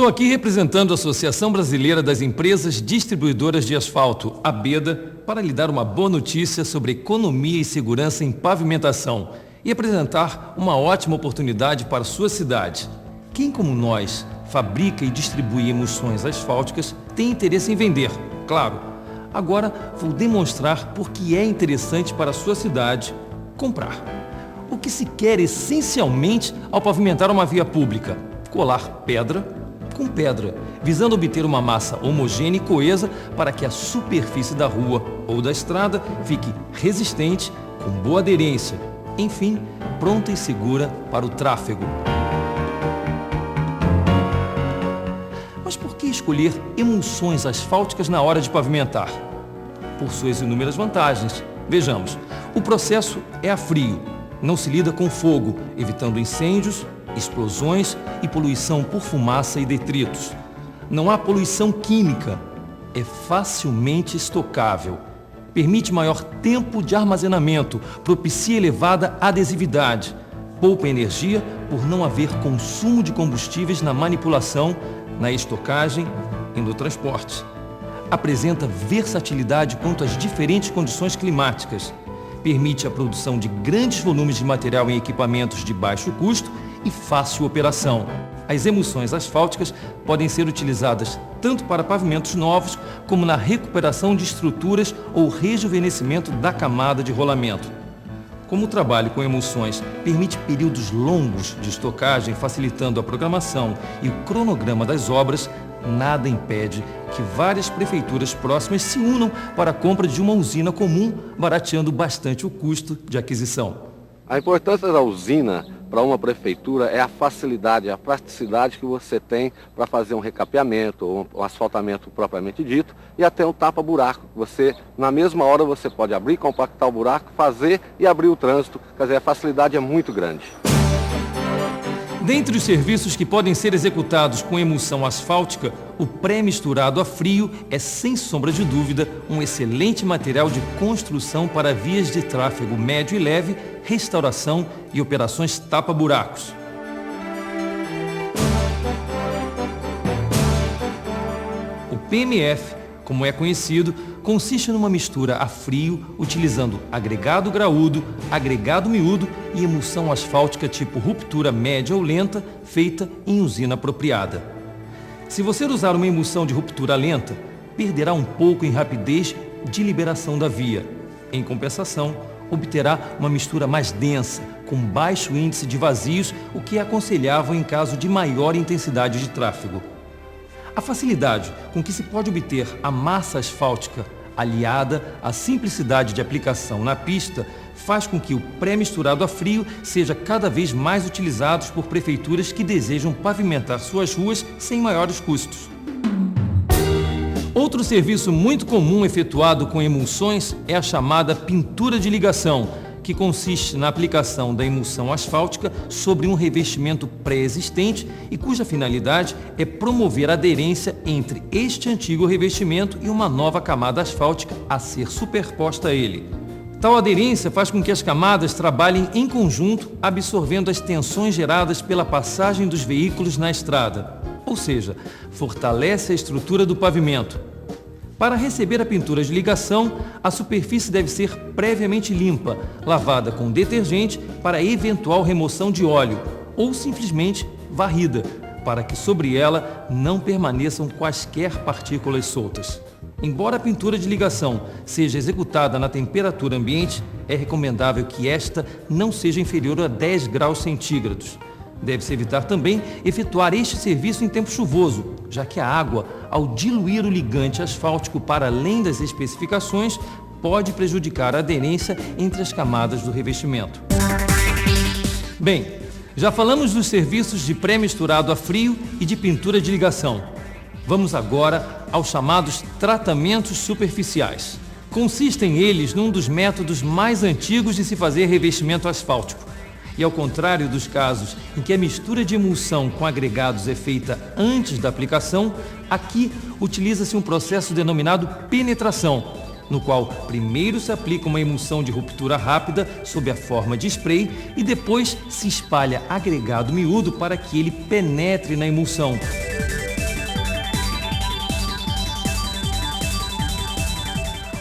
aqui representando a Associação Brasileira das Empresas Distribuidoras de Asfalto, ABEDA, para lhe dar uma boa notícia sobre economia e segurança em pavimentação e apresentar uma ótima oportunidade para a sua cidade. Quem, como nós, fabrica e distribui emulsões asfálticas tem interesse em vender, claro. Agora vou demonstrar por que é interessante para a sua cidade comprar. O que se quer essencialmente ao pavimentar uma via pública? Colar pedra com pedra, visando obter uma massa homogênea e coesa para que a superfície da rua ou da estrada fique resistente, com boa aderência, enfim, pronta e segura para o tráfego. Mas por que escolher emulsões asfálticas na hora de pavimentar? Por suas inúmeras vantagens. Vejamos, o processo é a frio, não se lida com fogo, evitando incêndios, explosões e poluição por fumaça e detritos. Não há poluição química, é facilmente estocável, permite maior tempo de armazenamento, propicia elevada adesividade, poupa energia por não haver consumo de combustíveis na manipulação, na estocagem e no transporte. Apresenta versatilidade quanto às diferentes condições climáticas, permite a produção de grandes volumes de material em equipamentos de baixo custo e fácil operação. As emulsões asfálticas podem ser utilizadas tanto para pavimentos novos como na recuperação de estruturas ou rejuvenescimento da camada de rolamento. Como o trabalho com emulsões permite períodos longos de estocagem, facilitando a programação e o cronograma das obras, nada impede que várias prefeituras próximas se unam para a compra de uma usina comum, barateando bastante o custo de aquisição. A importância da usina para uma prefeitura é a facilidade, a praticidade que você tem para fazer um recapeamento, ou um asfaltamento propriamente dito, e até um tapa-buraco. Você, na mesma hora, você pode abrir, compactar o buraco, fazer e abrir o trânsito. Quer dizer, a facilidade é muito grande. Dentre os serviços que podem ser executados com emulsão asfáltica, o pré-misturado a frio é, sem sombra de dúvida, um excelente material de construção para vias de tráfego médio e leve, restauração e operações tapa-buracos. O PMF, como é conhecido, consiste numa mistura a frio utilizando agregado graúdo, agregado miúdo e emulsão asfáltica tipo ruptura média ou lenta, feita em usina apropriada. Se você usar uma emulsão de ruptura lenta, perderá um pouco em rapidez de liberação da via. Em compensação, obterá uma mistura mais densa, com baixo índice de vazios, o que é aconselhável em caso de maior intensidade de tráfego. A facilidade com que se pode obter a massa asfáltica, aliada à simplicidade de aplicação na pista, faz com que o pré-misturado a frio seja cada vez mais utilizado por prefeituras que desejam pavimentar suas ruas sem maiores custos. Outro serviço muito comum efetuado com emulsões é a chamada pintura de ligação, que consiste na aplicação da emulsão asfáltica sobre um revestimento pré-existente e cuja finalidade é promover a aderência entre este antigo revestimento e uma nova camada asfáltica a ser superposta a ele. Tal aderência faz com que as camadas trabalhem em conjunto, absorvendo as tensões geradas pela passagem dos veículos na estrada, ou seja, fortalece a estrutura do pavimento. Para receber a pintura de ligação, a superfície deve ser previamente limpa, lavada com detergente para eventual remoção de óleo ou simplesmente varrida, para que sobre ela não permaneçam quaisquer partículas soltas. Embora a pintura de ligação seja executada na temperatura ambiente, é recomendável que esta não seja inferior a 10 graus centígrados. Deve-se evitar também efetuar este serviço em tempo chuvoso, já que a água, ao diluir o ligante asfáltico para além das especificações, pode prejudicar a aderência entre as camadas do revestimento. Bem, já falamos dos serviços de pré-misturado a frio e de pintura de ligação. Vamos agora aos chamados tratamentos superficiais. Consistem eles num dos métodos mais antigos de se fazer revestimento asfáltico. E ao contrário dos casos em que a mistura de emulsão com agregados é feita antes da aplicação, aqui utiliza-se um processo denominado penetração, no qual primeiro se aplica uma emulsão de ruptura rápida sob a forma de spray e depois se espalha agregado miúdo para que ele penetre na emulsão.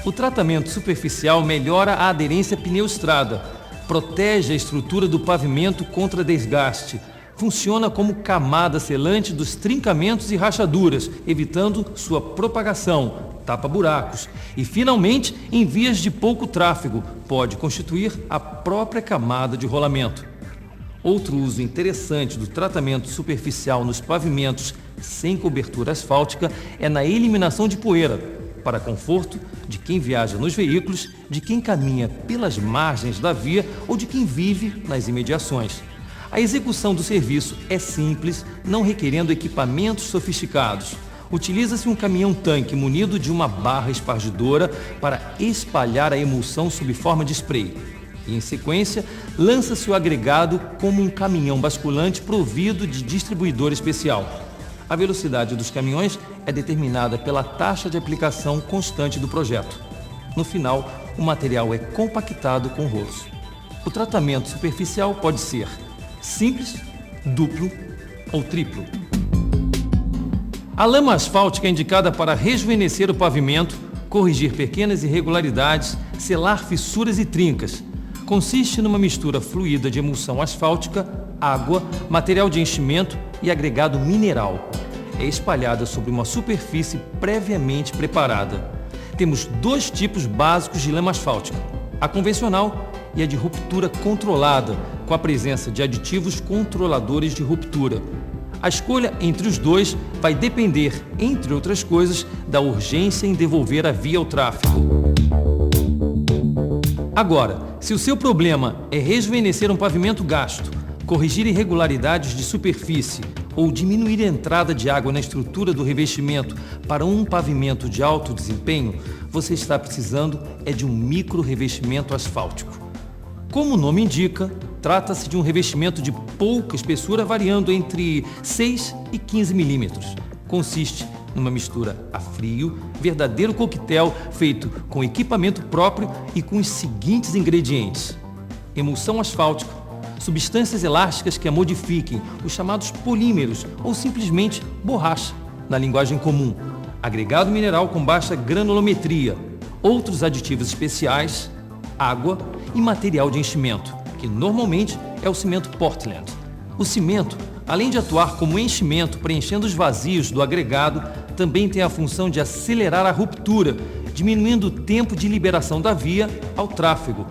O tratamento superficial melhora a aderência pneu-estrada, protege a estrutura do pavimento contra desgaste, funciona como camada selante dos trincamentos e rachaduras, evitando sua propagação, tapa buracos e, finalmente, em vias de pouco tráfego, pode constituir a própria camada de rolamento. Outro uso interessante do tratamento superficial nos pavimentos sem cobertura asfáltica é na eliminação de poeira, para conforto de quem viaja nos veículos, de quem caminha pelas margens da via ou de quem vive nas imediações. A execução do serviço é simples, não requerendo equipamentos sofisticados. Utiliza-se um caminhão-tanque munido de uma barra espargidora para espalhar a emulsão sob forma de spray. E, em sequência, lança-se o agregado como um caminhão basculante provido de distribuidor especial. A velocidade dos caminhões é determinada pela taxa de aplicação constante do projeto. No final, o material é compactado com rolos. O tratamento superficial pode ser simples, duplo ou triplo. A lama asfáltica é indicada para rejuvenescer o pavimento, corrigir pequenas irregularidades, selar fissuras e trincas. Consiste numa mistura fluida de emulsão asfáltica, água, material de enchimento e agregado mineral. É espalhada sobre uma superfície previamente preparada. Temos dois tipos básicos de lama asfáltica: a convencional e a de ruptura controlada, com a presença de aditivos controladores de ruptura. A escolha entre os dois vai depender, entre outras coisas, da urgência em devolver a via ao tráfego. Agora, se o seu problema é rejuvenescer um pavimento gasto, corrigir irregularidades de superfície ou diminuir a entrada de água na estrutura do revestimento para um pavimento de alto desempenho, você está precisando de um micro-revestimento asfáltico. Como o nome indica, trata-se de um revestimento de pouca espessura, variando entre 6 e 15 milímetros. Consiste numa mistura a frio, verdadeiro coquetel feito com equipamento próprio e com os seguintes ingredientes: emulsão asfáltica, substâncias elásticas que a modifiquem, os chamados polímeros ou simplesmente borracha, na linguagem comum, agregado mineral com baixa granulometria, outros aditivos especiais, água e material de enchimento, que normalmente é o cimento Portland. O cimento, além de atuar como enchimento preenchendo os vazios do agregado, também tem a função de acelerar a ruptura, diminuindo o tempo de liberação da via ao tráfego.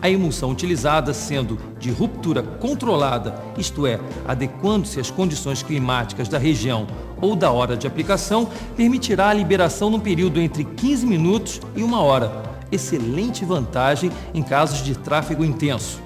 A emulsão utilizada sendo de ruptura controlada, isto é, adequando-se às condições climáticas da região ou da hora de aplicação, permitirá a liberação num período entre 15 minutos e 1 hora. Excelente vantagem em casos de tráfego intenso.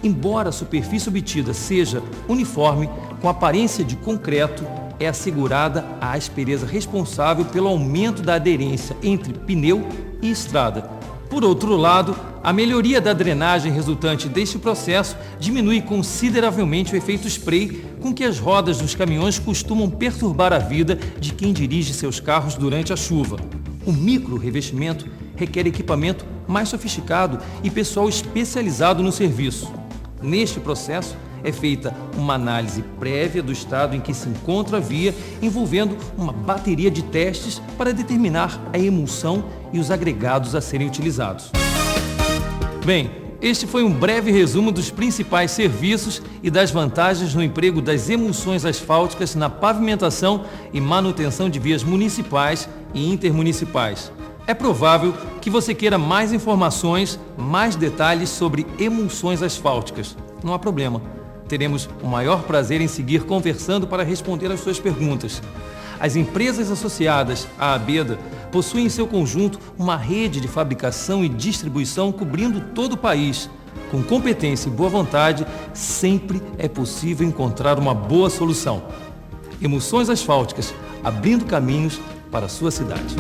Embora a superfície obtida seja uniforme, com aparência de concreto, é assegurada a aspereza responsável pelo aumento da aderência entre pneu e estrada. Por outro lado, a melhoria da drenagem resultante deste processo diminui consideravelmente o efeito spray com que as rodas dos caminhões costumam perturbar a vida de quem dirige seus carros durante a chuva. O micro-revestimento requer equipamento mais sofisticado e pessoal especializado no serviço. Neste processo, é feita uma análise prévia do estado em que se encontra a via, envolvendo uma bateria de testes para determinar a emulsão e os agregados a serem utilizados. Bem, este foi um breve resumo dos principais serviços e das vantagens no emprego das emulsões asfálticas na pavimentação e manutenção de vias municipais e intermunicipais. É provável que você queira mais informações, mais detalhes sobre emulsões asfálticas. Não há problema. Teremos o maior prazer em seguir conversando para responder às suas perguntas. As empresas associadas à ABEDA possuem em seu conjunto uma rede de fabricação e distribuição cobrindo todo o país. Com competência e boa vontade, sempre é possível encontrar uma boa solução. Emulsões asfálticas, abrindo caminhos para a sua cidade.